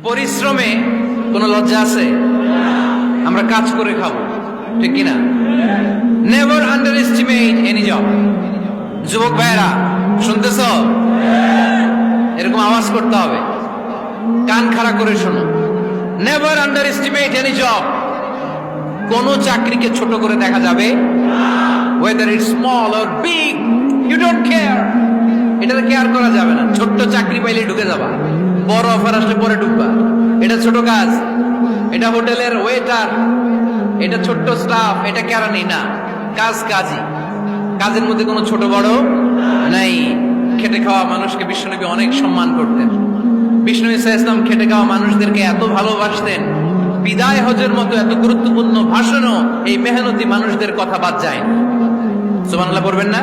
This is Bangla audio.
পরিশ্রমে কোনো লজ্জা আছে? আমরা কাজ করে খাবো, ঠিক কিনা? Never under estimate any job. যুবক ভাইয়েরা শুনতেছ? এরকম আওয়াজ করতে হবে, কান খাড়া করে শোনো। Never under estimate any job. কোন চাকরিকে ছোট করে দেখা যাবে, whether it's small or big, you don't care. এটাতে কেয়ার করা যাবে না। ছোট্ট চাকরি পাইলে ঢুকে যাবা, বড় অফার আসলে পরে ঢুকবা। এটা ছোট কাজ, এটা হোটেলের ওয়েটার, এটা ছোট্ট স্টাফ, এটা কেরানি না। কাজ কাজই, কাজের মধ্যে কোনো ছোট বড় নাই। খেটে খাওয়া মানুষকে বিশ্বনবী অনেক সম্মান করতেন। বিষ্ণু ইসলাম খেটে খাওয়া মানুষদেরকে এত ভালোবাসতেন, বিদায় হজের মতো এত গুরুত্বপূর্ণ ভাষণও এই মেহনতি মানুষদের কথা বাদ যায় না। সুবহানাল্লাহ পড়বেন না?